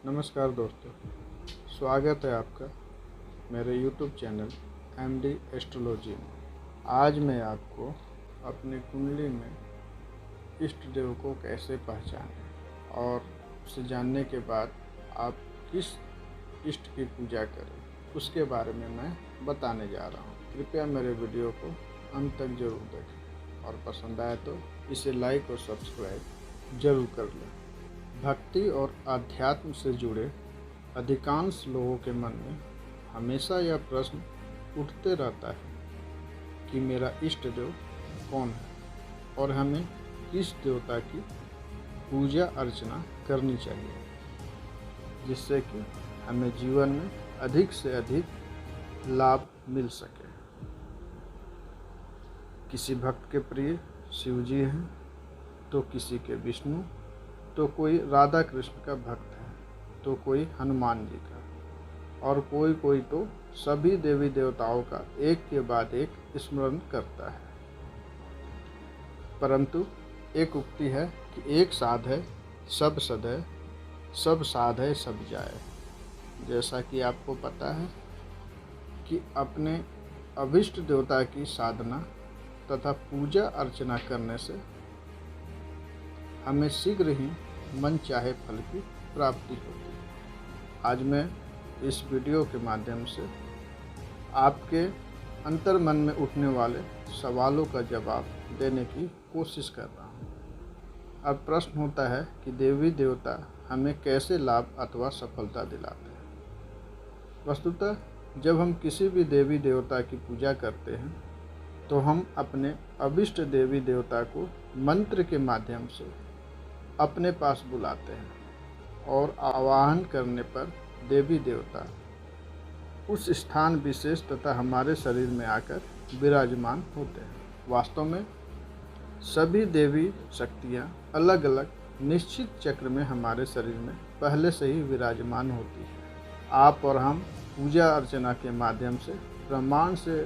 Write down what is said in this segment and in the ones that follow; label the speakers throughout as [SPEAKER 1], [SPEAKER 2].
[SPEAKER 1] नमस्कार दोस्तों, स्वागत है आपका मेरे YouTube चैनल MD एस्ट्रोलॉजी में। आज मैं आपको अपनी कुंडली में इष्ट देव को कैसे पहचानें और उसे जानने के बाद आप किस इष्ट की पूजा करें उसके बारे में मैं बताने जा रहा हूँ। कृपया मेरे वीडियो को अंत तक जरूर देखें और पसंद आए तो इसे लाइक और सब्सक्राइब जरूर कर लें। भक्ति और आध्यात्म से जुड़े अधिकांश लोगों के मन में हमेशा यह प्रश्न उठते रहता है कि मेरा इष्ट देव कौन है और हमें किस देवता की पूजा अर्चना करनी चाहिए, जिससे कि हमें जीवन में अधिक से अधिक लाभ मिल सके। किसी भक्त के प्रिय शिव जी हैं, तो किसी के विष्णु, तो कोई राधा कृष्ण का भक्त है, तो कोई हनुमान जी का, और कोई तो सभी देवी देवताओं का एक के बाद एक स्मरण करता है। परंतु एक उक्ति है कि एक साध है सब सद है, सब साध है सब जाए। जैसा कि आपको पता है कि अपने अभिष्ट देवता की साधना तथा पूजा अर्चना करने से हमें शीघ्र ही मन चाहे फल की प्राप्ति होती है। आज मैं इस वीडियो के माध्यम से आपके अंतर मन में उठने वाले सवालों का जवाब देने की कोशिश कर रहा हूँ। अब प्रश्न होता है कि देवी देवता हमें कैसे लाभ अथवा सफलता दिलाते हैं। वस्तुतः जब हम किसी भी देवी देवता की पूजा करते हैं तो हम अपने अभिष्ट देवी देवता को मंत्र के माध्यम से अपने पास बुलाते हैं और आवाहन करने पर देवी देवता उस स्थान विशेष तथा हमारे शरीर में आकर विराजमान होते हैं। वास्तव में सभी देवी शक्तियाँ अलग अलग निश्चित चक्र में हमारे शरीर में पहले से ही विराजमान होती है। आप और हम पूजा अर्चना के माध्यम से ब्रह्मांड से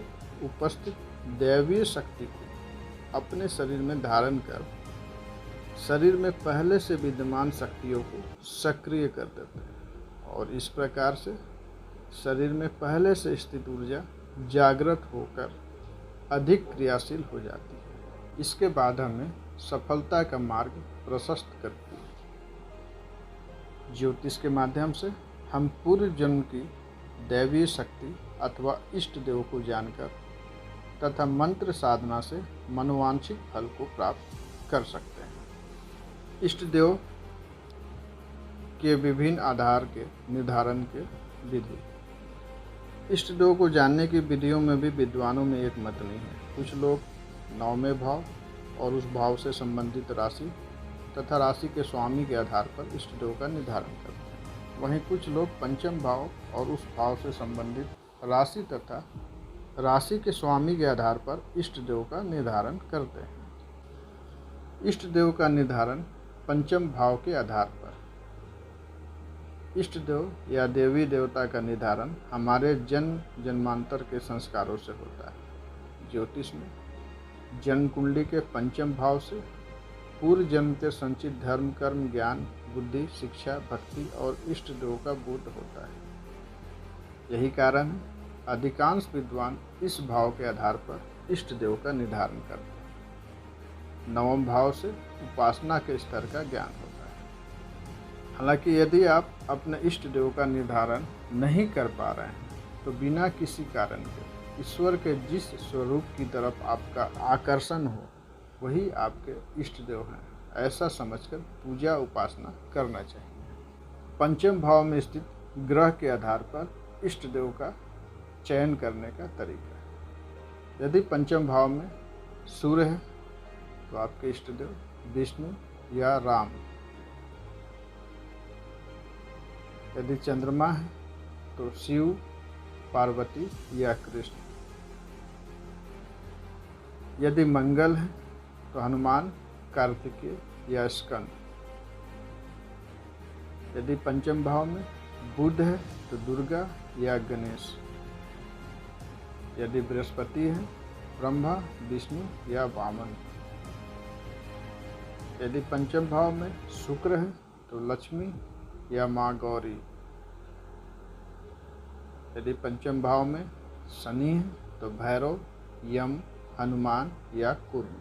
[SPEAKER 1] उपस्थित दैवीय शक्ति को अपने शरीर में धारण कर शरीर में पहले से विद्यमान शक्तियों को सक्रिय कर देते हैं और इस प्रकार से शरीर में पहले से स्थित ऊर्जा जागृत होकर अधिक क्रियाशील हो जाती है। इसके बाद हमें सफलता का मार्ग प्रशस्त करती है। ज्योतिष के माध्यम से हम पूर्व जन्म की दैवीय शक्ति अथवा इष्ट देव को जानकर तथा मंत्र साधना से मनोवांछित फल को प्राप्त कर सकते हैं। इष्ट देव के विभिन्न आधार के निर्धारण के विधि। इष्ट देव को जानने की विधियों में भी विद्वानों में एक मत नहीं है। कुछ लोग 9वें भाव और उस भाव से संबंधित राशि तथा राशि के स्वामी के आधार पर इष्ट देव का निर्धारण करते हैं। वहीं कुछ लोग 5वें भाव और उस भाव से संबंधित राशि तथा राशि के स्वामी के आधार पर इष्ट देव का निर्धारण करते हैं। इष्ट देव का निर्धारण 5वें भाव के आधार पर। इष्ट देव या देवी देवता का निर्धारण हमारे जन्म जन्मांतर के संस्कारों से होता है। ज्योतिष में जन्म कुंडली के 5वें भाव से पूर्व जन्म के संचित धर्म, कर्म, ज्ञान, बुद्धि, शिक्षा, भक्ति और इष्ट देव का बोध होता है। यही कारण है अधिकांश विद्वान इस भाव के आधार पर इष्ट देव का निर्धारण करते हैं। 9वें भाव से उपासना के स्तर का ज्ञान होता है। हालांकि यदि आप अपने इष्ट देव का निर्धारण नहीं कर पा रहे हैं तो बिना किसी कारण के ईश्वर के जिस स्वरूप की तरफ आपका आकर्षण हो वही आपके इष्ट देव हैं, ऐसा समझकर पूजा उपासना करना चाहिए। 5वें भाव में स्थित ग्रह के आधार पर इष्ट देव का चयन करने का तरीका। यदि 5वें भाव में सूर्य है तो आपके इष्ट देव विष्णु या राम। यदि चंद्रमा है तो शिव, पार्वती या कृष्ण। यदि मंगल है तो हनुमान, कार्तिकेय या स्कंद। यदि 5वें भाव में बुध है तो दुर्गा या गणेश। यदि बृहस्पति है ब्रह्मा, विष्णु या वामन। यदि 5वें भाव में शुक्र है तो लक्ष्मी, या माँ गौरी। यदि पंचम भाव में शनि है तो भैरव, यम, हनुमान या कूर्म।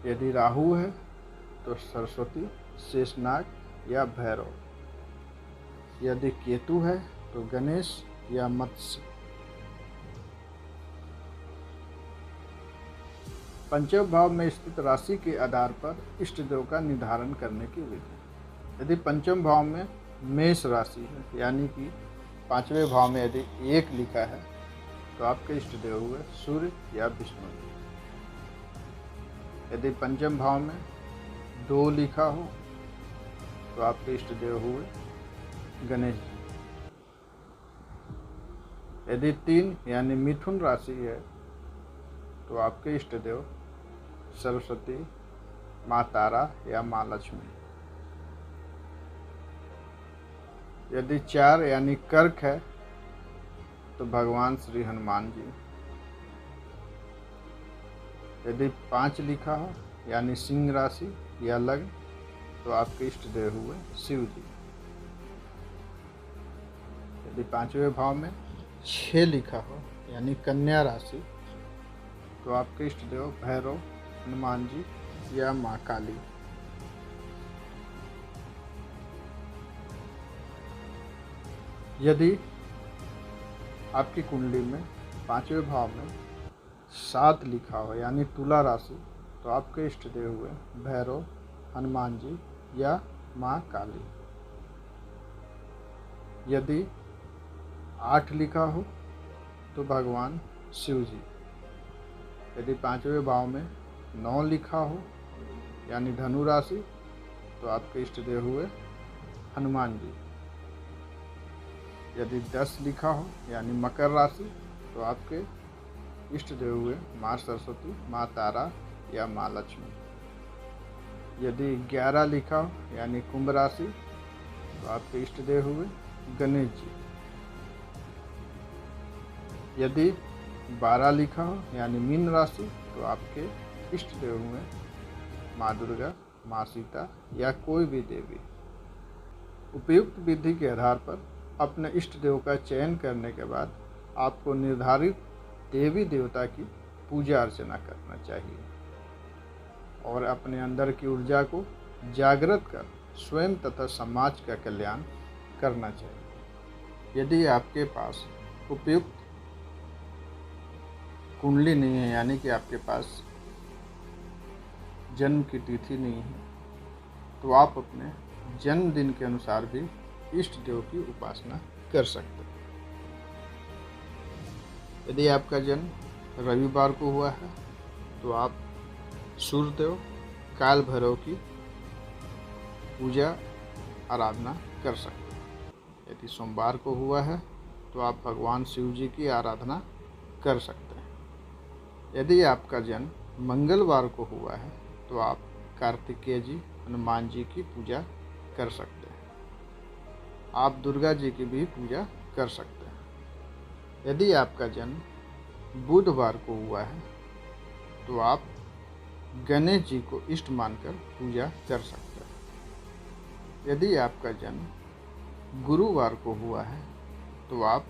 [SPEAKER 1] यदि राहु है तो सरस्वती, शेषनाग या भैरव। यदि केतु है तो गणेश या मत्स्य। पंचम भाव में स्थित राशि के आधार पर इष्ट देव का निर्धारण करने की विधि। यदि पंचम भाव में मेष राशि है यानी कि पांचवें भाव में यदि 1 लिखा है तो आपके इष्ट देव हुए सूर्य या विष्णु जी। यदि पंचम भाव में 2 लिखा हो तो आपके इष्ट देव हुए गणेश जी। यदि 3 यानी मिथुन राशि है तो आपके इष्ट देव सरस्वती, माँ तारा या माँ लक्ष्मी। यदि 4 यानी कर्क है तो भगवान श्री हनुमान जी। यदि 5 लिखा हो यानी सिंह राशि या लग्न तो आपके इष्ट देव हुए शिव जी। यदि पांचवें भाव में 6 लिखा हो यानी कन्या राशि तो आपके इष्ट देव भैरव, हनुमान जी या माँ काली। यदि आपकी कुंडली में पांचवें भाव में 7 लिखा हो यानी तुला राशि तो आपके इष्ट देव हुए भैरव, हनुमान जी या माँ काली। यदि 8 लिखा हो तो भगवान शिव जी। यदि पांचवें भाव में 9 लिखा हो यानी धनु राशि तो आपके इष्ट देव हुए हनुमान जी। यदि 10 लिखा हो यानी मकर राशि तो आपके इष्ट देव हुए माँ सरस्वती, माँ तारा या माँ लक्ष्मी। यदि 11 लिखा हो यानी कुंभ राशि तो आपके इष्ट देव हुए गणेश जी। यदि 12 लिखा हो यानी मीन राशि तो आपके इष्ट देव हुए माँ दुर्गा, माँ सीता या कोई भी देवी। उपयुक्त विधि के आधार पर अपने इष्ट देव का चयन करने के बाद आपको निर्धारित देवी देवता की पूजा अर्चना करना चाहिए और अपने अंदर की ऊर्जा को जागृत कर स्वयं तथा समाज का कल्याण करना चाहिए। यदि आपके पास उपयुक्त कुंडली नहीं है यानी कि आपके पास जन्म की तिथि नहीं है तो आप अपने जन्मदिन के अनुसार भी इष्ट देव की उपासना कर सकते हैं। यदि आपका जन्म रविवार को हुआ है तो आप सूर्यदेव, काल भैरव की पूजा आराधना कर सकते हैं। यदि सोमवार को हुआ है तो आप भगवान शिव जी की आराधना कर सकते हैं। यदि आपका जन्म मंगलवार को हुआ है तो आप कार्तिकेय जी, हनुमान जी की पूजा कर सकते हैं। आप दुर्गा जी की भी पूजा कर सकते हैं। यदि आपका जन्म बुधवार को हुआ है तो आप गणेश जी को इष्ट मानकर पूजा कर सकते हैं। यदि आपका जन्म गुरुवार को हुआ है तो आप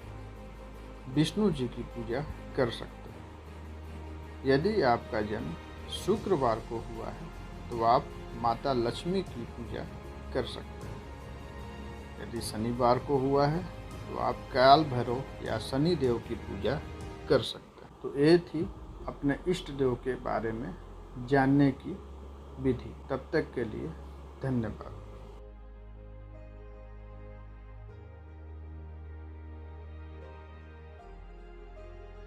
[SPEAKER 1] विष्णु जी की पूजा कर सकते हैं। यदि आपका जन्म शुक्रवार को हुआ है तो आप माता लक्ष्मी की पूजा कर सकते हैं। यदि शनिवार को हुआ है तो आप काल भैरव या शनि देव की पूजा कर सकते हैं। तो ये थी अपने इष्ट देव के बारे में जानने की विधि। तब तक के लिए धन्यवाद।